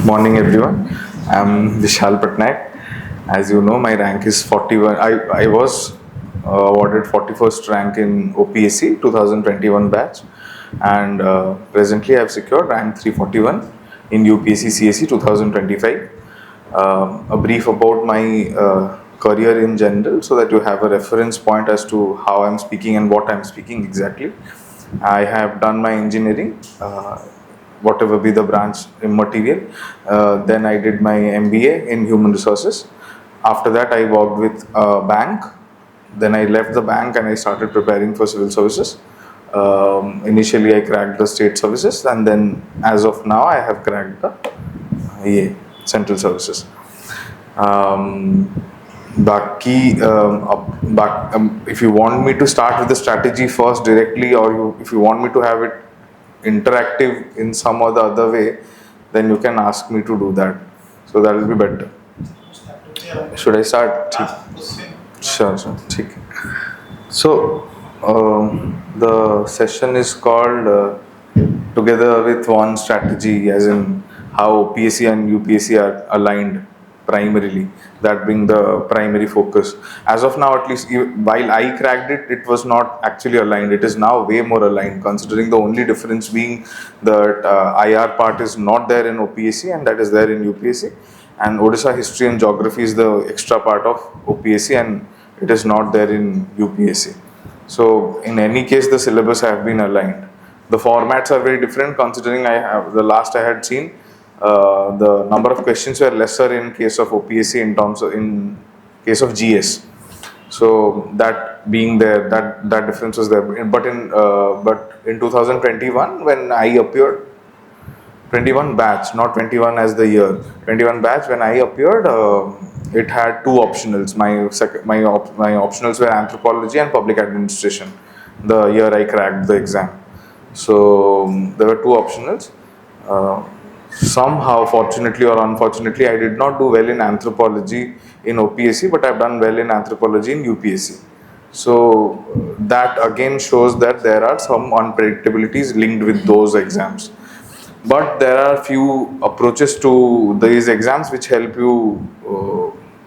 Morning everyone. I'm Vishal Pattanayak. As you know, my rank is 41. I was awarded 41st rank in OPSC 2021 batch, and presently I have secured rank 341 in UPSC CSE 2025. A brief about my career in general, so that you have a reference point as to how I'm speaking and what I'm speaking exactly. I have done my engineering, whatever be the branch in material. Then I did my MBA in human resources. After that, I worked with a bank. Then I left the bank and I started preparing for civil services. Initially, I cracked the state services, and then as of now, I have cracked the central services. Baki, if you want me to start with the strategy first directly, or if you want me to have it interactive in some or the other way, then you can ask me to do that. So that will be better. Should I start? Sure. So the session is called Together with One Strategy, as in how OPSC and UPSC are aligned primarily, that being the primary focus. As of now, at least, while I cracked it, it was not actually aligned. It is now way more aligned, considering the only difference being that IR part is not there in OPSC and that is there in UPSC, and Odisha history and geography is the extra part of OPSC and it is not there in UPSC. So in any case, the syllabus have been aligned. The formats are very different, considering the last I had seen, the number of questions were lesser in case of OPSC in case of GS. So that being there, that difference was there. But in 2021, when I appeared, 21 batch, not 21 as the year, 21 batch, when I appeared, it had two optionals. My optionals were anthropology and public administration, the year I cracked the exam. So there were two optionals. Somehow, fortunately or unfortunately, I did not do well in anthropology in OPSC, but I've done well in anthropology in UPSC. So that again shows that there are some unpredictabilities linked with those exams. But there are few approaches to these exams which help you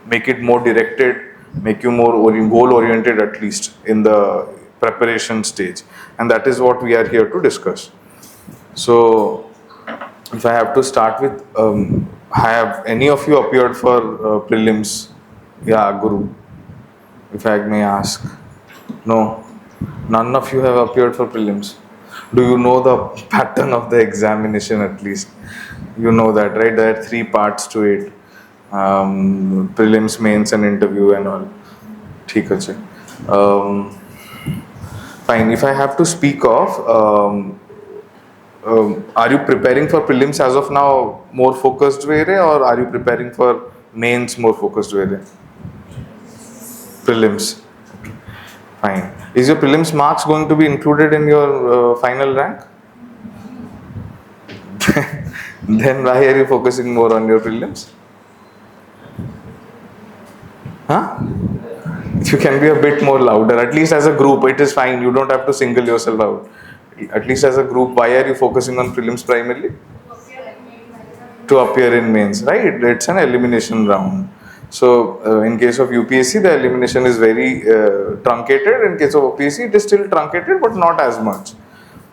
make it more directed, make you more goal oriented, at least in the preparation stage, and that is what we are here to discuss. So if I have to start with, have any of you appeared for prelims? Yeah, Guru, if I may ask. No, none of you have appeared for prelims. Do you know the pattern of the examination at least? You know that, right? There are three parts to it. Prelims, mains and interview and all. ठीक है. Fine. If I have to speak of, are you preparing for prelims as of now more focused way, or are you preparing for mains more focused way? Prelims. Fine. Is your prelims marks going to be included in your final rank? Then why are you focusing more on your prelims? Huh? You can be a bit more louder. At least as a group, it is fine. You don't have to single yourself out. At least as a group, why are you focusing on prelims primarily? To appear in mains, right? It's an elimination round. So in case of UPSC, the elimination is very truncated. In case of OPSC, it is still truncated, but not as much.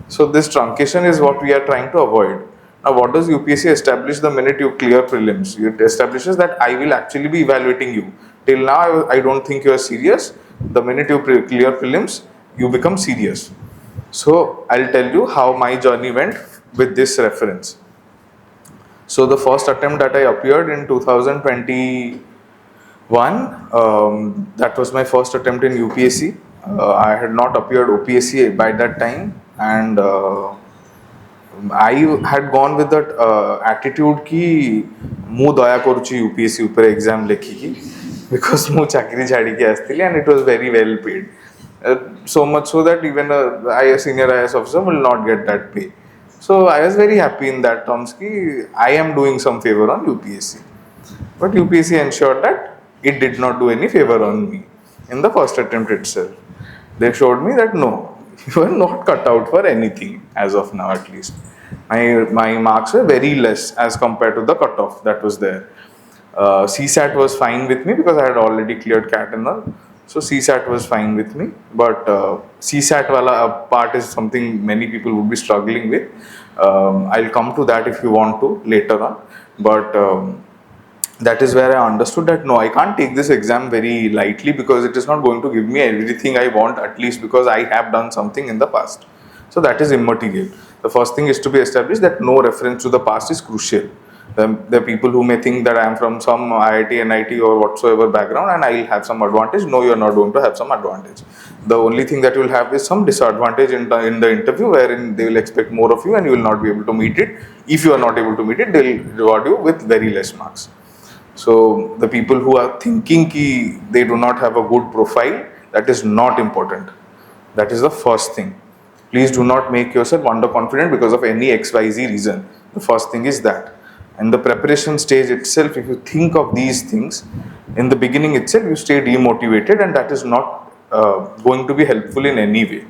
So this truncation is what we are trying to avoid. Now, what does UPSC establish the minute you clear prelims? It establishes that I will actually be evaluating you. Till now, I don't think you are serious. The minute you clear prelims, you become serious. So I'll tell you how my journey went with this reference. So the first attempt that I appeared in 2021, that was my first attempt in UPSC. I had not appeared OPSC by that time, and I had gone with that attitude ki mu daya karuchi UPSC upare exam lekhi, because mu chakri chhadi ki astili, and it was very well paid. So much so that even a senior IAS officer will not get that pay. So I was very happy in that terms ki I am doing some favor on UPSC. But UPSC ensured that it did not do any favor on me in the first attempt itself. They showed me that no, you are not cut out for anything as of now, at least. My marks were very less as compared to the cutoff that was there. CSAT was fine with me because I had already cleared CAT and all. So CSAT was fine with me, but CSAT wala part is something many people would be struggling with. I'll come to that if you want to later on, but that is where I understood that no, I can't take this exam very lightly because it is not going to give me everything I want, at least because I have done something in the past. So that is immaterial. The first thing is to be established that no reference to the past is crucial. The people who may think that I am from some IIT, NIT or whatsoever background and I will have some advantage, no, you are not going to have some advantage. The only thing that you will have is some disadvantage in the interview, wherein they will expect more of you and you will not be able to meet it. If you are not able to meet it, they will reward you with very less marks. So the people who are thinking ki they do not have a good profile, that is not important. That is the first thing. Please do not make yourself underconfident because of any XYZ reason. The first thing is that. And the preparation stage itself, if you think of these things, in the beginning itself, you stay demotivated, and that is not going to be helpful in any way.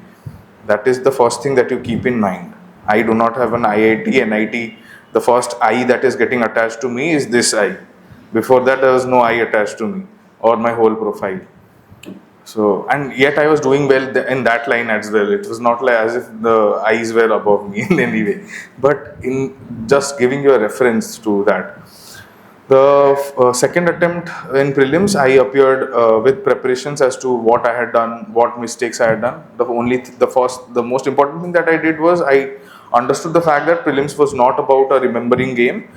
That is the first thing that you keep in mind. I do not have an IIT, NIT. The first I that is getting attached to me is this I. Before that, there was no I attached to me or my whole profile. So, and yet I was doing well in that line as well. It was not like as if the eyes were above me in any way. But in just giving you a reference to that. The second attempt in prelims, I appeared with preparations as to what I had done, what mistakes I had done. The most important thing that I did was I understood the fact that prelims was not about a remembering game.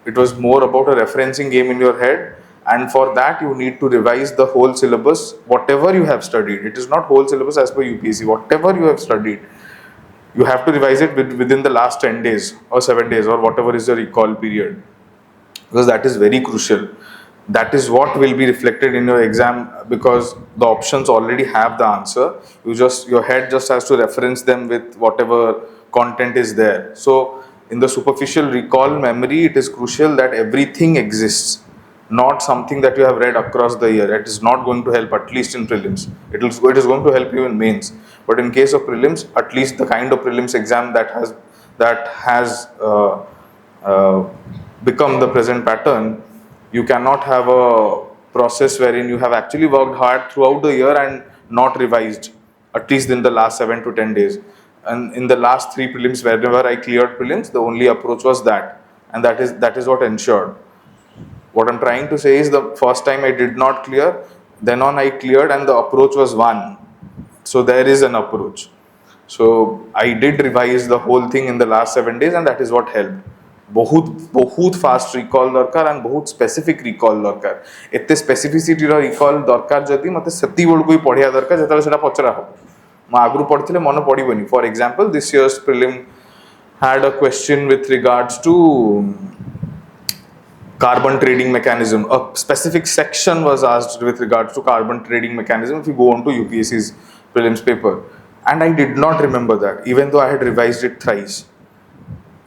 It was more about a referencing game in your head, and for that you need to revise the whole syllabus, whatever you have studied. It is not whole syllabus as per UPSC. Whatever you have studied, you have to revise it within the last 10 days or 7 days or whatever is the recall period, because that is very crucial. That is what will be reflected in your exam, because the options already have the answer. Your head just has to reference them with whatever content is there. So in the superficial recall memory, it is crucial that everything exists, not something that you have read across the year. It is not going to help, at least in prelims. It is going to help you in mains, but in case of prelims, at least the kind of prelims exam that has become the present pattern, you cannot have a process wherein you have actually worked hard throughout the year and not revised, at least in the last 7 to 10 days. And in the last 3 prelims, wherever I cleared prelims, the only approach was that, and that is what ensured. What I'm trying to say is, the first time I did not clear, then on I cleared, and the approach was one. So there is an approach. So I did revise the whole thing in the last 7 days, and that is what helped. बहुत fast recall दरकार and बहुत specific recall दरकार एते specificity रो recall दरकार जदी मते सेति बड़ कोई पढिया दरकार जेतले सेटा पचरा हो म आगरु पढथिले मन पडिबनी for example this years prelim had a question with regards to carbon trading mechanism. A specific section was asked with regards to carbon trading mechanism if you go on to UPSC's prelims paper, and I did not remember that even though I had revised it thrice.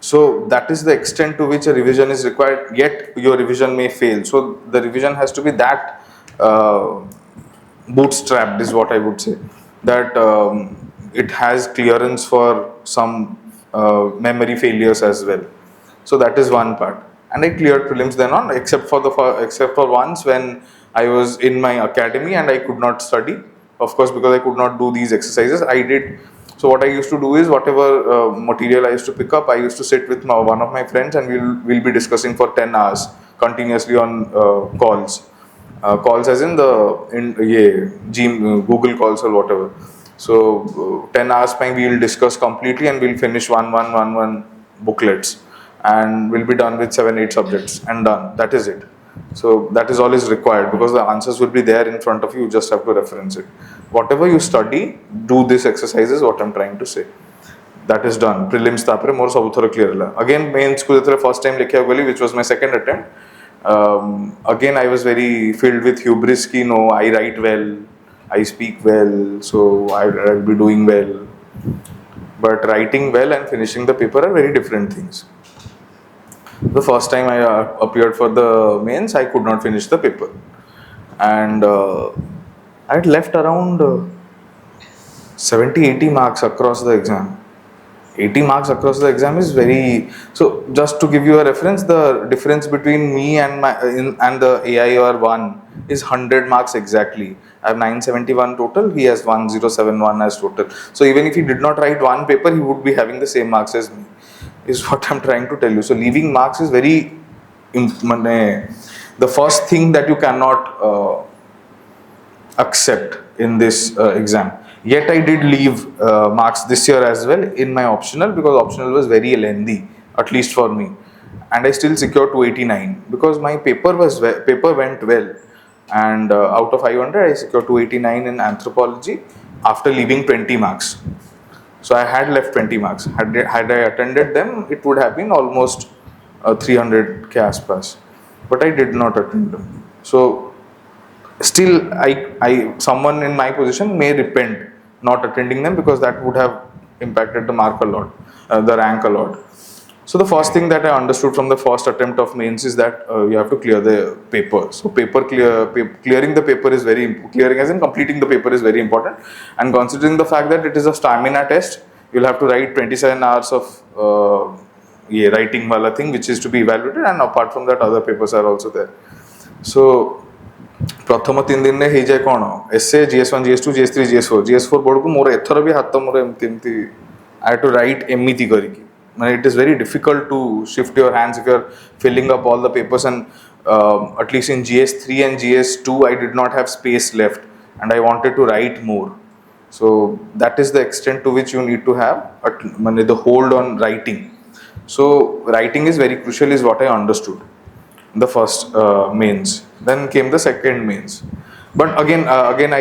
So that is the extent to which a revision is required, yet your revision may fail. So the revision has to be that bootstrapped, is what I would say, that it has clearance for some memory failures as well. So that is one part, and I cleared prelims then on, except for once when I was in my academy and I could not study, of course, because I could not do these exercises. I did. So what I used to do is, whatever material I used to pick up, I used to sit with one of my friends, and we'll be discussing for 10 hours continuously on calls. Calls as in Google calls or whatever. So 10 hours time we'll discuss completely, and we'll finish one booklets, and we'll be done with 7-8 subjects and done. That is it. So that is all is required, because the answers will be there in front of you. You just have to reference it. Whatever you study, do this exercise is what I'm trying to say. That is done. Prelims tapre more sabu thora clear la. Again mains ku jethre first time lekhiya goli, which was my second attempt. Again I was very filled with hubris ki no, I write well, I speak well, so I'll be doing well. But writing well and finishing the paper are very different things. The first time I appeared for the mains, I could not finish the paper, and I had left around 70-80 marks across the exam. 80 marks across the exam is very. So just to give you a reference, the difference between me and and the AIR one is 100 marks exactly. I have 971 total. He has 1071 as total. So even if he did not write one paper, he would be having the same marks as me. Is what I'm trying to tell you. So leaving marks is very the first thing that you cannot accept in this exam. Yet I did leave marks this year as well in my optional, because optional was very lengthy, at least for me, and I still secured 289 because my paper went well, and out of 500 I secured 289 in anthropology after leaving 20 marks. So I had left 20 marks. Had I attended them, it would have been almost 300 k aspas, but I did not attend them. So still, someone in my position may repent not attending them, because that would have impacted the mark a lot, the rank a lot. So the first thing that I understood from the first attempt of mains is that you have to clear the paper. So clearing the paper is clearing as in completing the paper is very important. And considering the fact that it is a stamina test, you'll have to write 27 hours of writing wala thing, which is to be evaluated, and apart from that other papers are also there. So प्रथम 3 दिन में जाए कौन S A GS1 GS2 GS3 GS4 board को मोर एथर भी हाथ मोर एमती I have to right एमती करिकी माने it is very difficult to shift your hands if you are filling up all the papers and at least in GS3 and GS2 I did not have space left and I wanted to write more. So that is the extent to which you need to have the hold on writing. So writing is very crucial is what I understood the first mains. Then came the second mains, but again I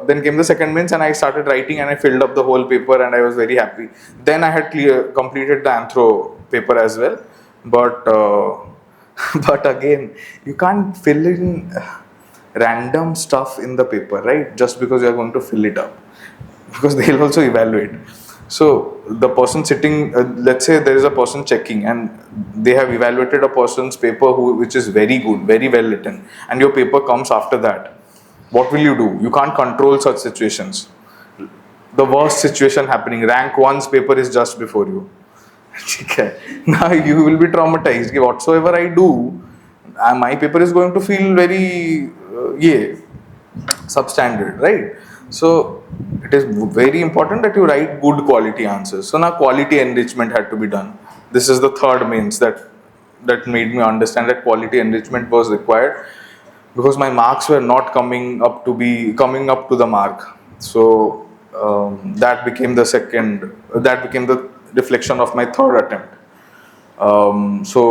then came the second mains and I started writing and I filled up the whole paper and I was very happy. Then I had completed the anthro paper as well, but but again you can't fill in random stuff in the paper, right? Just because you are going to fill it up, because they'll also evaluate. So the person sitting, let's say there is a person checking and they have evaluated a person's paper which is very good, very well written, and your paper comes after that. What will you do? You can't control such situations. The worst situation happening, rank 1's paper is just before you. Now you will be traumatized. Whatsoever I do, my paper is going to feel very substandard, right? So it is very important that you write good quality answers. So now quality enrichment had to be done. This is the third mains that made me understand that quality enrichment was required, because my marks were not coming up to the mark. So that became the reflection of my third attempt. So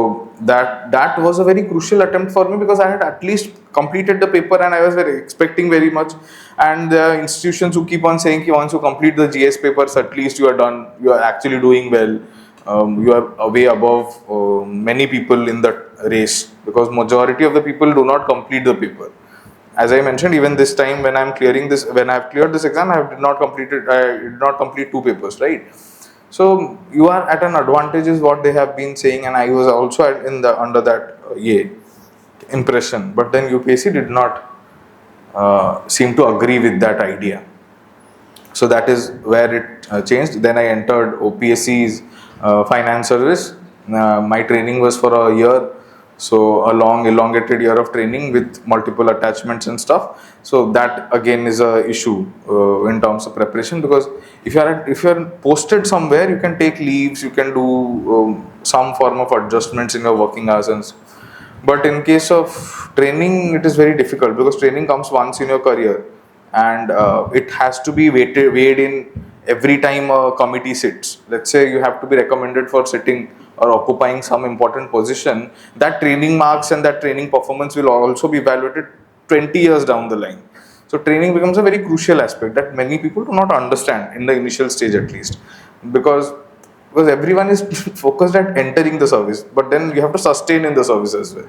that was a very crucial attempt for me, because I had at least completed the paper and I was expecting very much. And the institutions who keep on saying once you complete the GS papers, at least you are done, you are actually doing well, you are way above many people in the race, because majority of the people do not complete the paper. As I mentioned, even this time when I have cleared this exam, I did not complete 2 papers, right? So you are at an advantage is what they have been saying, and I was also under that impression. But then UPSC did not seem to agree with that idea. So that is where it changed. Then I entered OPSC's finance service. My training was for a year, so a long elongated year of training with multiple attachments and stuff. So that again is a issue in terms of preparation, because if you are posted somewhere, you can take leaves, you can do some form of adjustments in your working hours but in case of training, it is very difficult, because training comes once in your career, and it has to be weighed in every time a committee sits. Let's say you have to be recommended for sitting or occupying some important position. That training marks and that training performance will also be evaluated 20 years down the line. So training becomes a very crucial aspect that many people do not understand in the initial stage, at least, because everyone is focused at entering the service, but then you have to sustain in the service as well.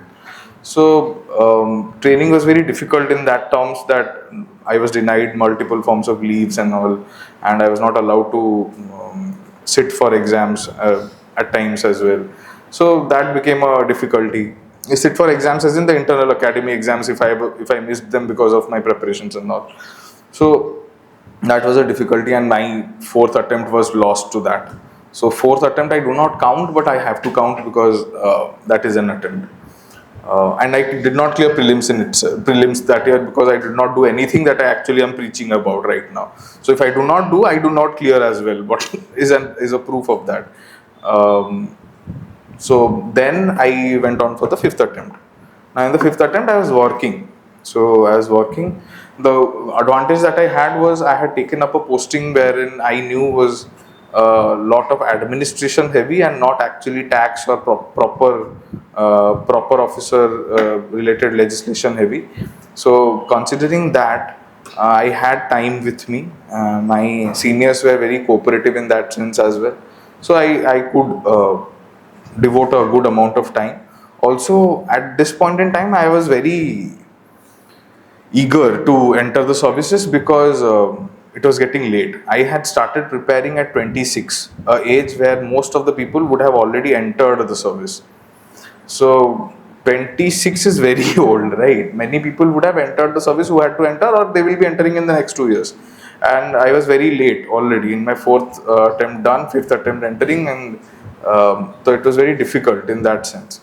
So training was very difficult in that terms, that I was denied multiple forms of leaves and all, and I was not allowed to sit for exams at times as well. So that became a difficulty. I sit for exams as in the internal academy exams if I missed them because of my preparations and all. So that was a difficulty, and my 4th attempt was lost to that. So fourth attempt I do not count, but I have to count because that is an attempt. And I did not clear prelims that year because I did not do anything that I actually am preaching about right now. So if I do not do, I do not clear as well. But is a proof of that. So then I went on for the fifth attempt. Now in the fifth attempt I was working. So I was working. The advantage that I had was I had taken up a posting wherein I knew was a lot of administration heavy and not actually tax or proper officer related legislation heavy. So considering that, I had time with me. My seniors were very cooperative in that sense as well. So I could devote a good amount of time. Also, at this point in time, I was very eager to enter the services because it was getting late. I had started preparing at 26, a age where most of the people would have already entered the service. So 26 is very old, right? Many people would have entered the service who had to enter, or they will be entering in the next 2 years. And I was very late already in my fourth attempt done, fifth attempt entering, and so it was very difficult in that sense.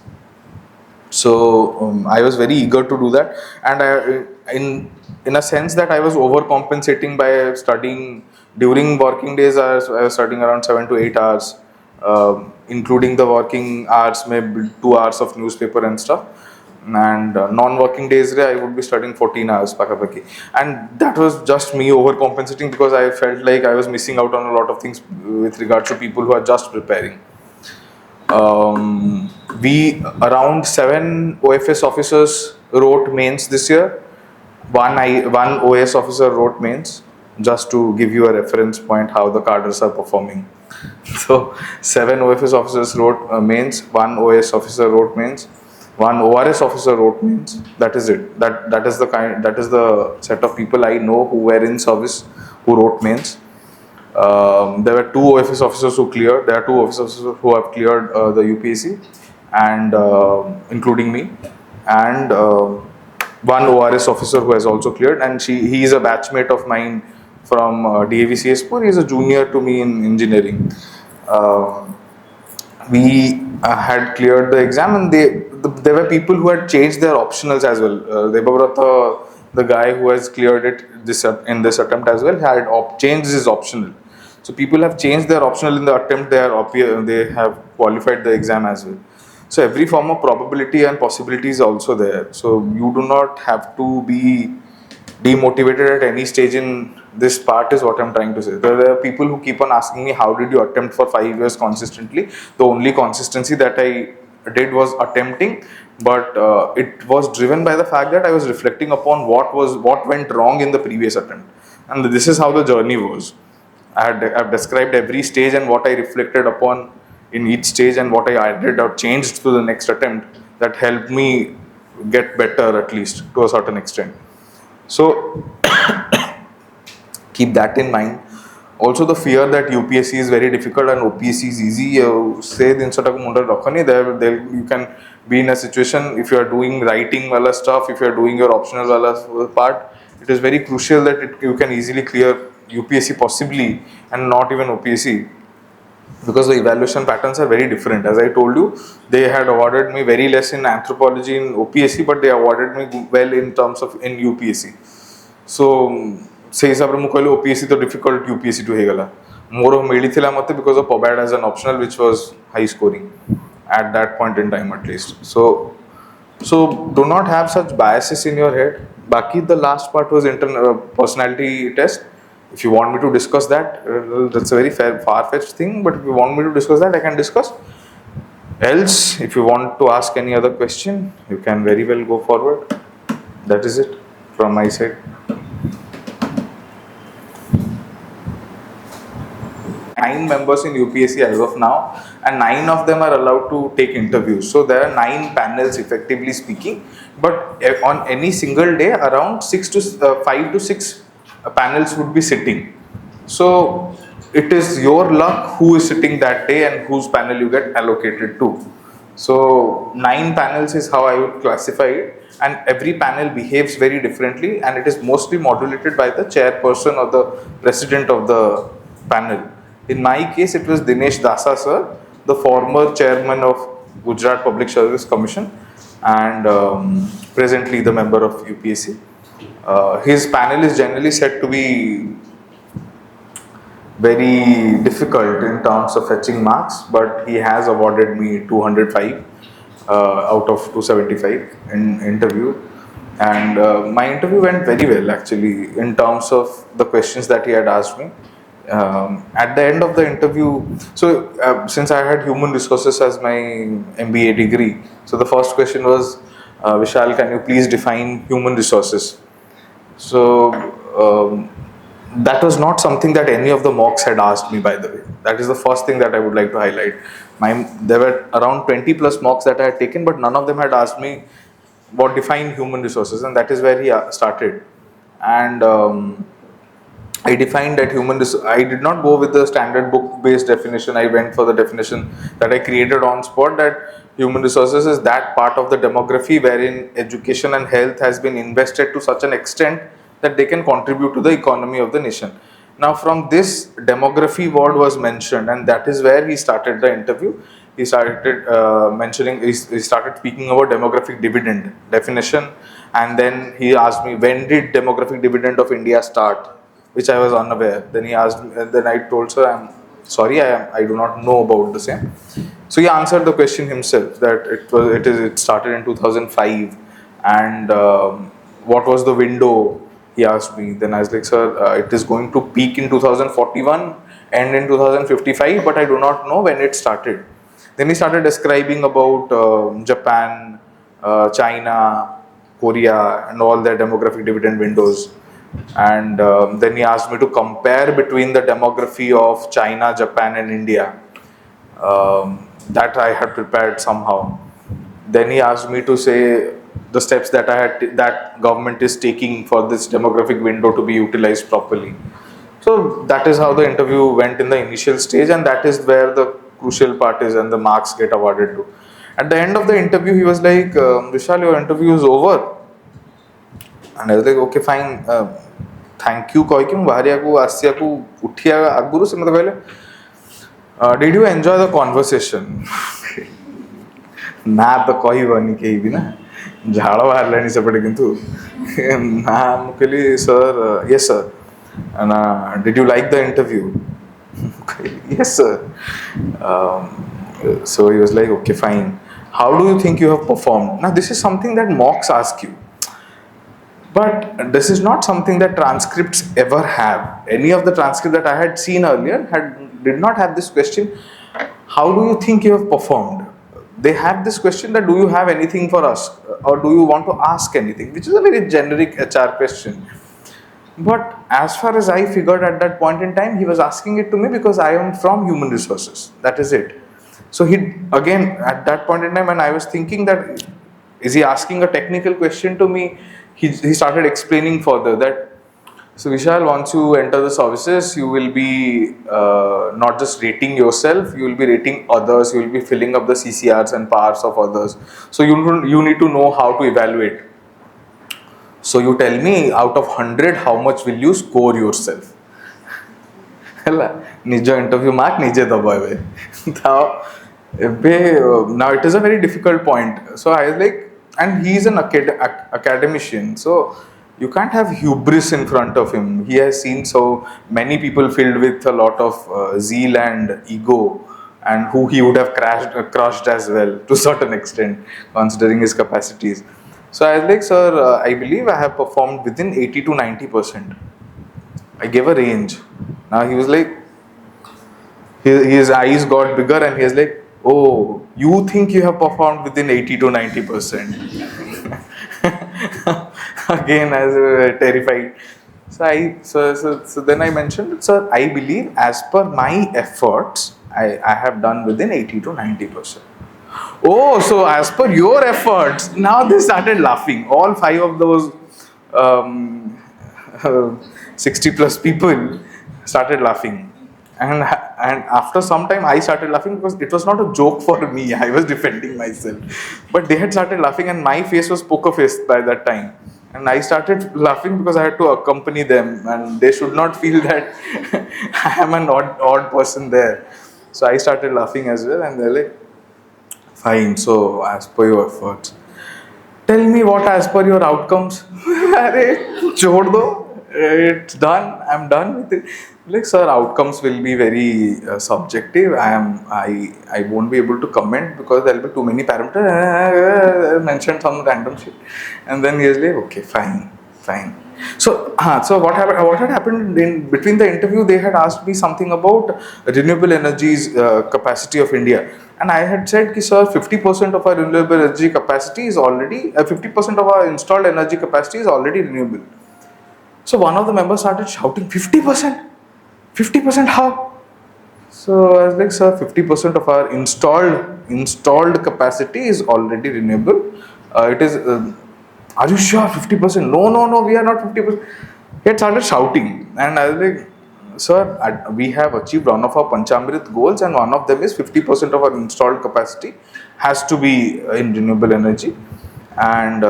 So I was very eager to do that, and in a sense that I was overcompensating by studying during working days. I was studying around 7 to 8 hours, including the working hours, maybe 2 hours of newspaper and stuff. And non-working days, I would be studying 14 hours, pakapaki. And that was just me overcompensating because I felt like I was missing out on a lot of things with regards to people who are just preparing. We around 7 OFS officers wrote mains this year. One OS officer wrote mains, just to give you a reference point how the cadres are performing. So 7 OFS officers wrote mains, one OS officer wrote mains, one ORS officer wrote mains. That is it. That is the set of people I know who were in service who wrote mains. There were 2 OFS officers who cleared. There are 2 OFS officers who have cleared the UPSC, and including me, and one ORS officer who has also cleared. And he is a batchmate of mine from DAVCS4. He is a junior to me in engineering. We had cleared the exam, and there were people who had changed their optionals as well. Debabrata, the guy who has cleared it in this attempt as well, had changed his optional. So people have changed their optional in the attempt. They have qualified the exam as well. So every form of probability and possibility is also there. So you do not have to be demotivated at any stage in this part, is what I'm trying to say. There are people who keep on asking me, how did you attempt for 5 years consistently? The only consistency that I did was attempting, but it was driven by the fact that I was reflecting upon what went wrong in the previous attempt. And this is how the journey was. I've described every stage and what I reflected upon in each stage and what I added or changed to the next attempt that helped me get better, at least to a certain extent. So keep that in mind. Also, the fear that UPSC is very difficult and OPSC is easy. Say you can be in a situation, if you are doing writing wala stuff, if you are doing your optional wala part, it is very crucial that you can easily clear UPSC possibly and not even OPSC, because the evaluation patterns are very different. As I told you, they had awarded me very less in anthropology in OPSC, but they awarded me well in terms of in UPSC. So say hisabre mu कहले OPSC तो difficult UPSC to हेगला मोर मिलिथिला मते because of POBAD as an optional, which was high scoring at that point in time at least. So do not have such biases in your head. Baki, the last part was personality test. If you want me to discuss that, that's a very far-fetched thing, but if you want me to discuss that, I can discuss. Else, if you want to ask any other question, you can very well go forward. That is it from my side. 9 members in UPSC as of now, and 9 of them are allowed to take interviews. So there are 9 panels, effectively speaking, but on any single day, around 5 to 6 panels would be sitting. So it is your luck who is sitting that day and whose panel you get allocated to. So 9 panels is how I would classify it, and every panel behaves very differently, and it is mostly modulated by the chairperson or the president of the panel. In my case, it was Dinesh Dasa sir, the former chairman of Gujarat Public Service Commission and presently the member of UPSC. His panel is generally said to be very difficult in terms of fetching marks, but he has awarded me 205 out of 275 in interview. And my interview went very well actually in terms of the questions that he had asked me. At the end of the interview, so since I had human resources as my MBA degree, so the first question was, Vishal, can you please define human resources? So that was not something that any of the mocks had asked me, by the way. That is the first thing that I would like to highlight. There were around 20 plus mocks that I had taken, but none of them had asked me what define human resources, and that is where he started. And I defined that I did not go with the standard book based definition. I went for the definition that I created on spot, that human resources is that part of the demography wherein education and health has been invested to such an extent that they can contribute to the economy of the nation. Now from this demography word was mentioned, and that is where he started the interview. He started he started speaking about demographic dividend definition, and then he asked me, when did demographic dividend of India start, which I was unaware. Then he asked me, and then I told sir, I'm sorry, I do not know about the same. So he answered the question himself that it started in 2005, and what was the window, he asked me. Then I was like, sir, it is going to peak in 2041 and in 2055, but I do not know when it started. Then he started describing about Japan, China, Korea, and all their demographic dividend windows. And then he asked me to compare between the demography of China, Japan, and India. That I had prepared somehow. Then he asked me to say the steps that that government is taking for this demographic window to be utilized properly. So that is how the interview went in the initial stage, and that is where the crucial part is and the marks get awarded to. At the end of the interview, he was like, Vishal, your interview is over. And I was like, okay, fine. Thank you. Did you enjoy the conversation? Na to kahibani kehi bhi na. Jhada baharlani sepate kintu. Na mukeli sir, yes sir. And did you like the interview? Yes sir. So he was like, okay, fine. How do you think you have performed? Now this is something that mocks ask you. But this is not something that transcripts ever have. Any of the transcripts that I had seen earlier did not have this question. How do you think you have performed? They have this question that, do you have anything for us? Or do you want to ask anything? Which is a very generic HR question. But as far as I figured at that point in time, he was asking it to me because I am from human resources. That is it. So he, again, at that point in time, when I was thinking that, is he asking a technical question to me? He started explaining further that, so Vishal, once you enter the services, you will be not just rating yourself, you will be rating others, you will be filling up the CCRs and powers of others. So you need to know how to evaluate. So you tell me, out of 100, how much will you score yourself? Nijo interview mark, nije dabawe. Now it is a very difficult point. So I was like, and he is an academician, so you can't have hubris in front of him. He has seen so many people filled with a lot of zeal and ego, and who he would have crushed as well to a certain extent, considering his capacities. So I was like, sir, I believe I have performed within 80 to 90%. I gave a range. Now he was like, his eyes got bigger and he was like, oh, you think you have performed within 80 to 90%. Again, I was terrified. So then I mentioned, sir, I believe as per my efforts, I have done within 80 to 90%. Oh, so as per your efforts, now they started laughing. All 5 of those 60 plus people started laughing. And after some time, I started laughing because it was not a joke for me. I was defending myself. But they had started laughing and my face was poker faced by that time. And I started laughing because I had to accompany them, and they should not feel that I am an odd person there. So I started laughing as well, and they're like, fine, so as per your efforts, tell me what as per your outcomes. अरे छोड़ दो, it's done, I'm done with it. Like, sir, outcomes will be very subjective. I won't be able to comment because there'll be too many parameters. Mentioned some random shit, and then he's like, okay, fine. So what had happened in between the interview? They had asked me something about renewable energies capacity of India, and I had said, "Ki sir, 50% of our renewable energy capacity is already 50% of our installed energy capacity is already renewable." So one of the members started shouting, 50%? 50% how? So I was like, sir, 50% of our installed capacity is already renewable. It is. Are you sure 50%? No, we are not 50%. He had started shouting, and I was like, sir, we have achieved one of our Panchamrit goals, and one of them is 50% of our installed capacity has to be in renewable energy, and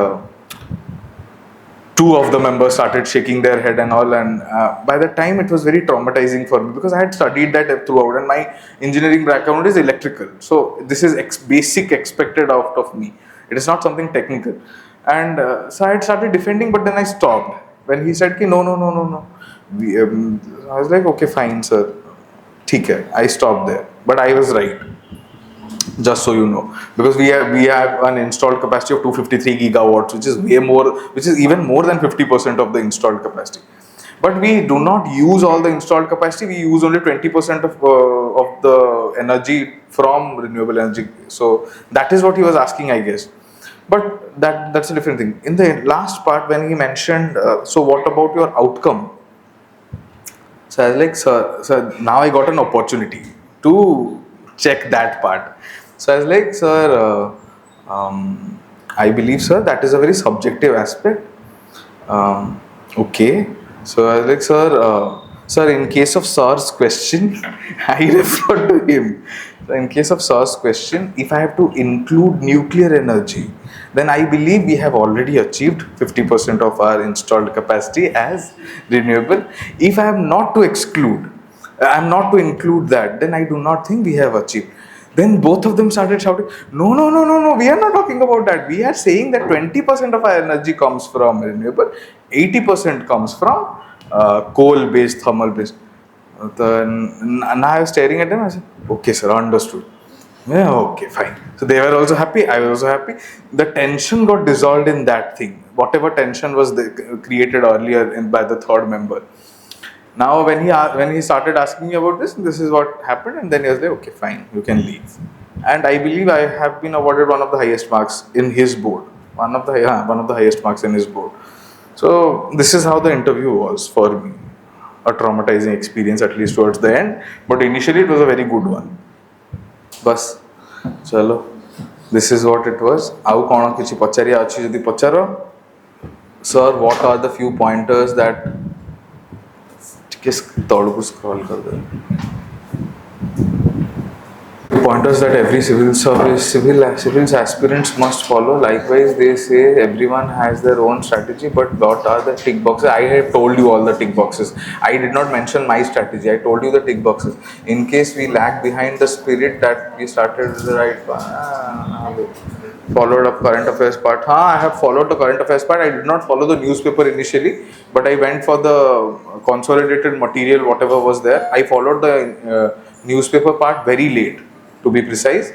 two of the members started shaking their head and all, and by the time it was very traumatizing for me because I had studied that throughout, and my engineering background is electrical, so this is basic expected out of me. It is not something technical, and so I had started defending, but then I stopped when he said, no. I was like, okay, fine, sir, ठीक है. I stopped there, but I was right, just so you know, because we have an installed capacity of 253 gigawatts, which is way more, which is even more than 50% of the installed capacity. But we do not use all the installed capacity. We use only 20% of the energy from renewable energy. So that is what he was asking, I guess. But that's a different thing. In the last part, when he mentioned, so what about your outcome? So I was like, sir, now I got an opportunity to check that part. So I was like, sir, I believe, sir, that is a very subjective aspect. Okay. So I was like, sir, in case of sir's question, I refer to him. So in case of sir's question, if I have to include nuclear energy, then I believe we have already achieved 50% of our installed capacity as renewable. If I am not to include that, then I do not think we have achieved. Then both of them started shouting, no, we are not talking about that. We are saying that 20% of our energy comes from renewable, 80% comes from coal-based, thermal-based. Then I was staring at them, I said, okay, sir, understood. Yeah, okay, fine. So they were also happy, I was also happy. The tension got dissolved in that thing. Whatever tension was created earlier by the third member. Now when he started asking me about this is what happened, and then he was like, okay, fine, you can leave. And I believe I have been awarded one of the highest marks in his board. One of the highest marks in his board. So this is how the interview was for me. A traumatizing experience, at least towards the end, but initially it was a very good one. बस चलो, this is what it was. ଆଉ କ'ଣ କିଛି ପଚାରିବା ଅଛି ଯଦି ପଚାର. Sir, what are the few pointers that ଟିକେ ତଳକୁ scroll କରିଦେବେ. Pointers that every civil aspirants must follow. Likewise, they say everyone has their own strategy, but what are the tick boxes? I have told you all the tick boxes. I did not mention my strategy. I told you the tick boxes. In case we lag behind the spirit that we started the right followed up current affairs part. I have followed the current affairs part. I did not follow the newspaper initially, but I went for the consolidated material, whatever was there. I followed the newspaper part very late, to be precise,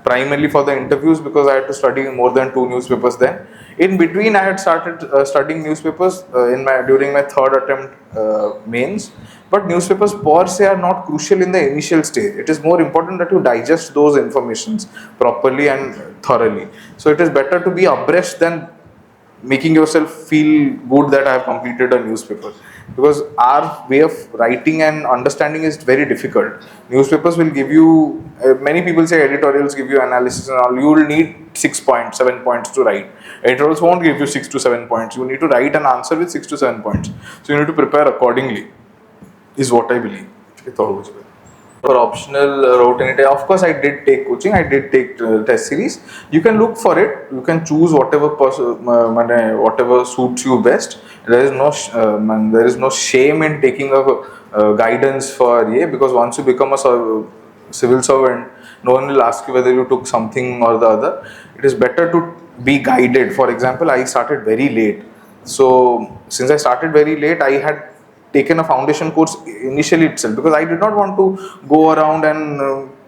primarily for the interviews, because I had to study more than 2 newspapers then. In between, I had started studying newspapers during my third attempt mains. But newspapers per se are not crucial in the initial stage. It is more important that you digest those informations properly and thoroughly. So it is better to be abreast than making yourself feel good that I have completed a newspaper, because our way of writing and understanding is very difficult. Newspapers will give you, many people say editorials give you analysis and all. You will need 6 points, 7 points to write. Editorials won't give you 6 to 7 points. You need to write an answer with 6 to 7 points. So you need to prepare accordingly, is what I believe. For optional wrote any. Of course, I did take coaching. I did take test series. You can look for it. You can choose whatever suits you best. There is no shame in taking a guidance for because once you become a civil servant, no one will ask you whether you took something or the other. It is better to be guided. For example, I started very late. So since I started very late, I had taken a foundation course initially itself because I did not want to go around and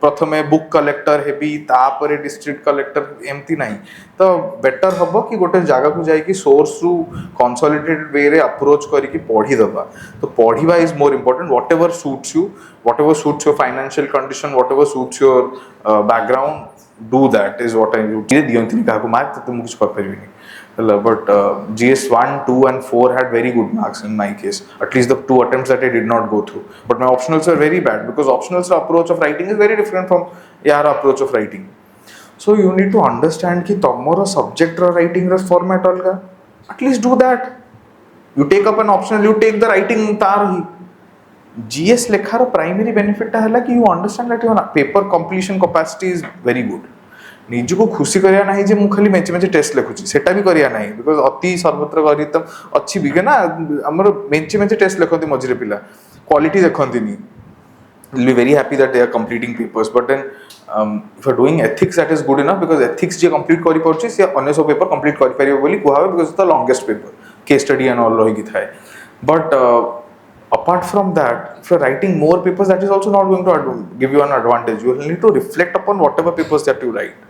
प्रथमे book collector heavy तापरे district collector एमती नहीं तो better हम कि गोटे जगह को जाइए सोर्स रु कंसोलिडेटेड वे रे अप्रोच करके पढ़ी दबा तो पढ़िबा is more important whatever suits your financial condition whatever suits your background do that is what I do दियंती का मार्क तो मुझे कर परिबिनी but GS 1, 2 and 4 had very good marks in my case, at least the 2 attempts that I did not go through, but my optionals were very bad because optionals approach of writing is very different from your approach of writing. So you need to understand ki tomorrow subject or writing ra format alga, at least do that. You take up an optional, you take the writing tar hi GS lekhar primary benefit ta hela ki you understand that your paper completion capacity is very good. निजको खुशी करिया नहीं जे मु खाली Meche Meche test लिखुची सेटा भी करिया नहीं because अति सर्वत्र गणितम अच्छी बिगे ना हमर मेचे मेचे टेस्ट लिखंती मझिरे पिला क्वालिटी देखंती नी will be very happy that they are completing papers but then if you are doing ethics that is good enough because ethics je complete kari parchi se अन्य सब paper complete kari परियो बोली कुहा because it's the longest paper case study and all रही थाए but apart from that if you are writing more papers that is also not going to give you an advantage. You will need to reflect upon whatever papers that you write.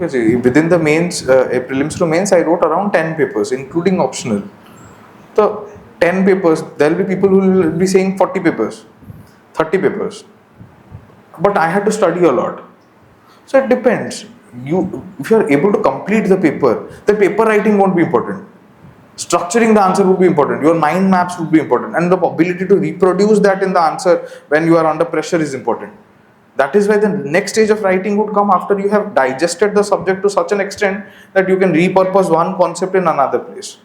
Within the mains, prelims to mains, I wrote around 10 papers, including optional. So 10 papers, there will be people who will be saying 40 papers, 30 papers. But I had to study a lot. So it depends. If you are able to complete the paper writing won't be important. Structuring the answer would be important. Your mind maps would be important. And the ability to reproduce that in the answer when you are under pressure is important. That is why the next stage of writing would come after you have digested the subject to such an extent that you can repurpose one concept in another place.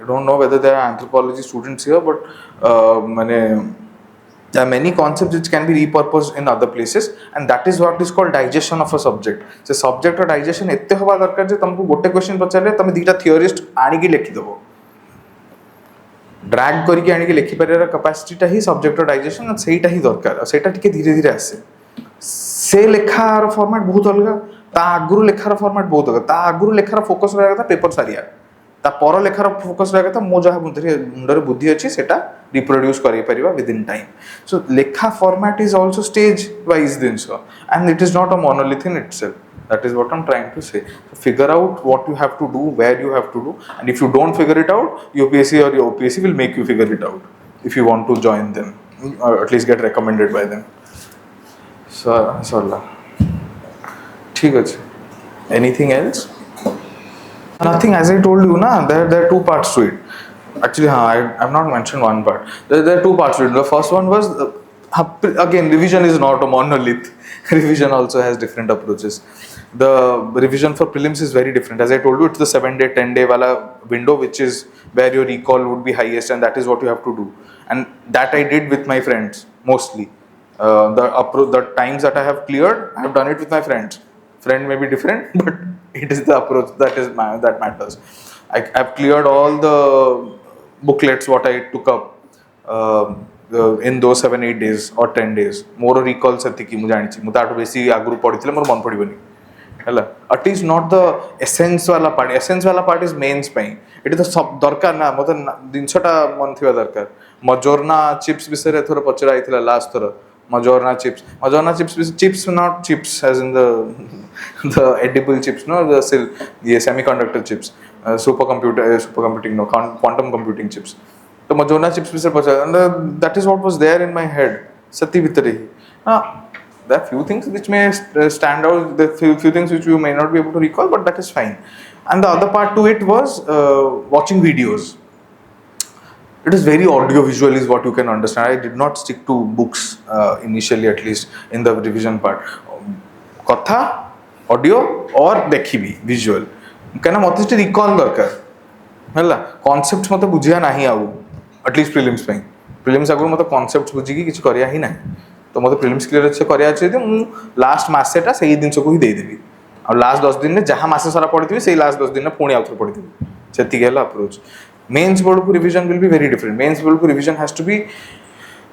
I don't know whether there are anthropology students here, but there are many concepts which can be repurposed in other places, and that is what is called digestion of a subject. So subject or digestion एत्ते हवा दरकार जे तुमको गोटे question पचारे तमे दीटा theorist आनी की लिखि दबो ड्रैग करके आनी के लिखि परिया कैपेसिटी ता ही सब्जेक्ट डाइजेशन सेटा ही दरकार सेटा टिके धीरे धीरे आसे से लेखार फॉर्मेट बहुत अलग ता आगुरु लेखार फॉर्मेट बहुत अलग ता आगुरु लेखार फोकस रहया था पेपर सारिया ता पर लेखार फोकस रहया था मो जहा मुंडरे बुद्धि अछि सेटा रिप्रोड्यूस करि परिबा विद इन टाइम. सो लेखा format is also stage wise दिनसो and it is not a monolith in itself. That is what I'm trying to say. So figure out what you have to do, where you have to do, and if you don't figure it out, UPSC or your OPSC will make you figure it out if you want to join them or at least get recommended by them. So, ठीक है. Anything else? Nothing. As I told you, na there are two parts to it. Actually, I have not mentioned one part. There are two parts to it. The first one was again revision is not a monolith. Revision also has different approaches. The revision for prelims is very different. As I told you, it's the 7-day, 10-day wala window, which is where your recall would be highest, and that is what you have to do. And that I did with my friends mostly. The times that I have cleared, I have done it with my friends. Friend may be different, but it is the approach that matters. I have cleared all the booklets what I took up in those 7-8 days or 10 days. More recall सेतिकी मुझे आनी चाहिए. मुझे auto बेसी आगुरु पढ़ी मोर मन पड़बनी हला. At least not the essence वाला part. Essence वाला part is mains ପାଇଁ. एटी तो सब दरकार ना मते जिनसटा मन थिबा दरकार. मजोरना चिप्स विषय रे थोर पचरा आइथिला लास्ट थोर. Majorna chips not chips as in the edible chips, no, the semiconductor chips, supercomputing, no, quantum computing chips. The Majorna chips विषय पचरा, and that is what was there in my head. Sati vitare. There are few things which may stand out, there are few things which you may not be able to recall, but that is fine. And the other part to it was watching videos. It is very audio-visual is what you can understand. I did not stick to books initially, at least in the revision part. Katha, audio, or dekhibi, visual. Kana mate just recall darkar. Hella concepts mate bujhiya nahi au. At least prelims ପାଇଁ. Prelims aguru mate concepts bujhigi kichhi kariya hi nahi. तो मते prelims clear अच्छे करिया अछि मु last मासेटा सेही दिन को ही दे देबी और लास्ट 10 दिन में जहां मासे सारा पढ़िथिबी सेही लास्ट 10 दिन में पुणी आउथर पढ़िथिबी सेति गेला अप्रोच मेंस बोर्ड को revision will be very different mains board को revision has to be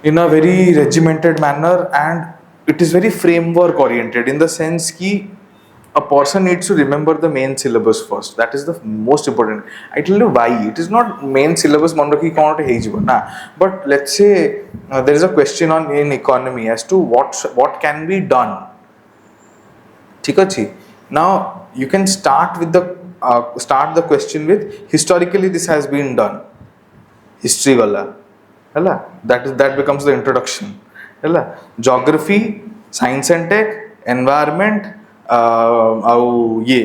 in a very regimented manner and it is very framework oriented in the sense ki a person needs to remember the main syllabus first. That is the most important. I tell you why. It is not main syllabus mon rakhi kon he jibo na, but let's say there is a question on in economy as to what can be done. ठीक अछि. Now you can start with the question with historically this has been done. History wala है that becomes the introduction है geography science and tech environment आउ ये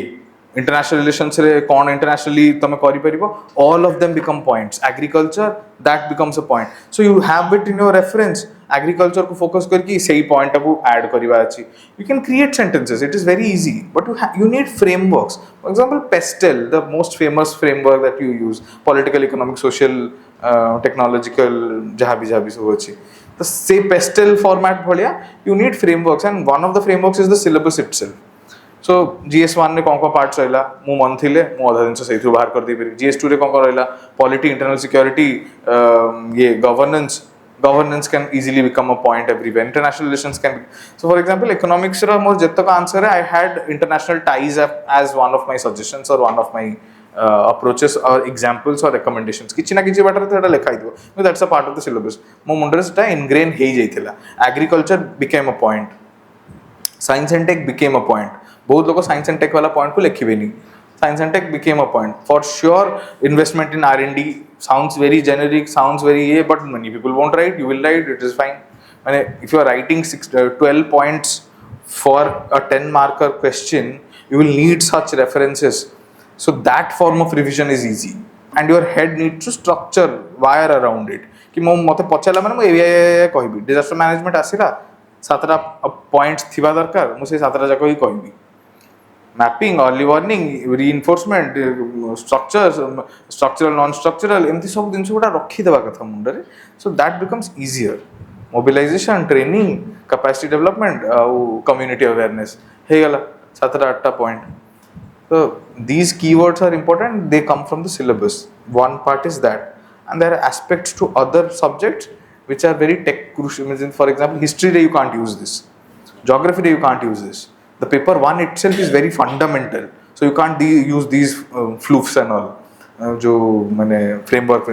international relations रे कौन internationally तमे करि परिबो all of them become points agriculture that becomes a point so you have it in your reference agriculture को focus करके सही point को add करिवा अछि you can create sentences it is very easy but you need frameworks for example pestle the most famous framework that you use political economic social technological जहाँ भी सब अच्छी तो से pestle format भलिया you need frameworks and one of the frameworks is the syllabus itself so GS1 ने कौन parts रहला मु मन थिले मु आधा दिन से सही बाहर कर दी फिर GS2 रे कौन रहला पॉलिटी इंटरनल सिक्योरिटी ये governance can easily become a point everywhere international relations can be. So for example economics रा मोर जत्तक आंसर है I had international ties as one of my suggestions or one of my approaches or examples or recommendations किछि ना किछि water तो लिखाई दिबो but that's a part of the syllabus मो मुंडरे सेटा ingrain hay जाइथिला agriculture became a point science and tech became a point बहुत लोग science and tech वाला point को लिखिबे नहीं science and tech became a point for sure investment in R&D sounds very generic sounds very but many people won't write you will write it is fine and if you are writing 12 points for a 10 marker question you will need such references so that form of revision is easy and your head needs to structure wire around it कि मो मते पछला माने मो ए कहबी disaster management आसीला सातटा points थिबा दरकार मो से सातटा जाको ही कहबी mapping early warning reinforcement structural non structural एमती सब दिन गुड़ा रखी देवा कथा मुंडे so that becomes easier mobilization training capacity development community awareness हे गला सातटा आठटा point so these keywords are important they come from the syllabus one part is that and there are aspects to other subjects which are very tech crucial for example history you can't use this geography you can't use this the paper one itself is very fundamental so you can't use these floofs and all जो माने framework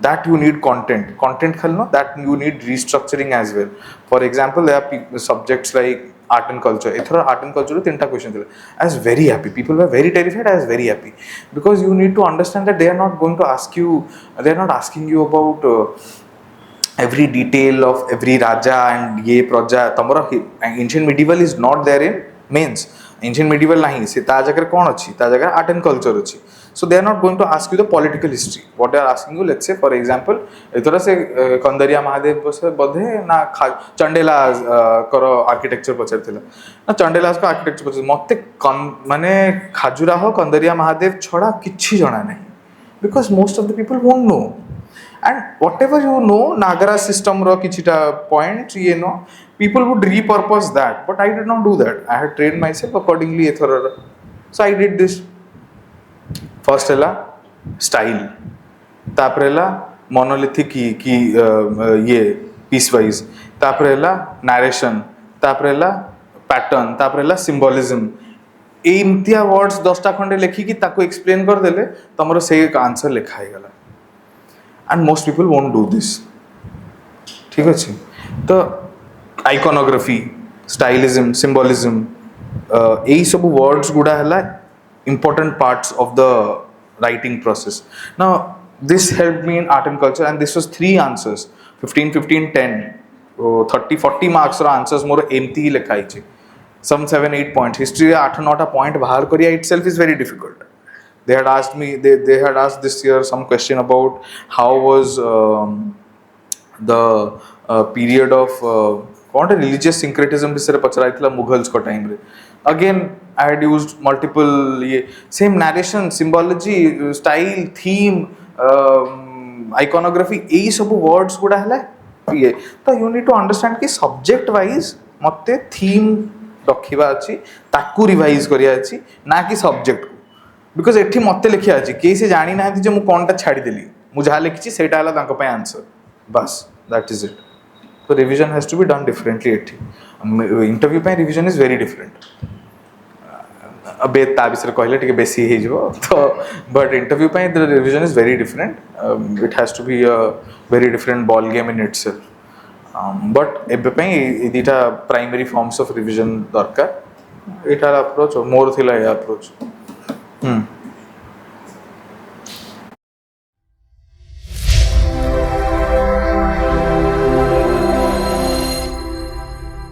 that you need content खलनो that you need restructuring as well for example there are subjects like art and culture ethara art and culture tinta question thila I was very happy people were very terrified I was very happy because you need to understand that they are not going to ask you they are not asking you about every detail of every raja and ye praja tamara ancient medieval is not there in mains ancient medieval nahi se ta jagar kon achi ta jagar art and culture achi so they are not going to ask you the political history what they are asking you let's say for example ethara se Kandariya Mahadev बसे बधे ना चंडेला करो architecture पचर थिला ना चंडेला का architecture पचर मते माने खाजुराहो कंदरिया महादेव छडा किछि जणा नाही because most of the people won't know and whatever you know nagara system ro kichita points you know people would repurpose that but I did not do that I had trained myself accordingly ethara so I did this first है style तापर है monolithic की ये piece wise तापर है narration तापर है pattern तापर है सिंबलिज्म एमतिया वर्ड्स 10टा खंडे लेखि कि ताको एक्सप्लेन कर देले तमरो से एक आंसर लिखा हे गला and most people won't do this ठीक अछि तो आइकोनोग्राफी स्टाइलिज्म सिंबलिज्म एई सब वर्ड्स गुडा हला important parts of the writing process now this helped me in art and culture and this was 3 answers 15 15 10 30 40 marks ro answers more empty likhai che some 7 8 points history 8 9 point bahar kariya itself is very difficult they had asked me they had asked this year some question about how was the period of what religious syncretism bisare pacharaithila mughals ko time re again I had used multiple same narration symbology style theme iconography ei सब words गुडा हला ये तो you need to understand कि subject wise मते theme रखिबा अछि ताकू revise करिया अछि ना कि सब्जेक्ट को बिकॉज एठी मते लिखिया अछि के से जानि ना जे मु कोनटा छाडी देली मु जहा लिखिछि सेटा हला तांको पय आंसर बस दैट इज इट तो revision has to be done differently एठी इंटरव्यू पय रिवीजन इज वेरी डिफरेंट अबे ता विषय कहले टिके बेसी हे जिवो तो बट इंटरव्यू पय the revision is very different it has to be a very different ball game in itself but एबे पय ए दिटा प्राइमरी फॉर्म्स ऑफ रिवीजन दरकार एटार अप्रोच मोर थिला ए अप्रोच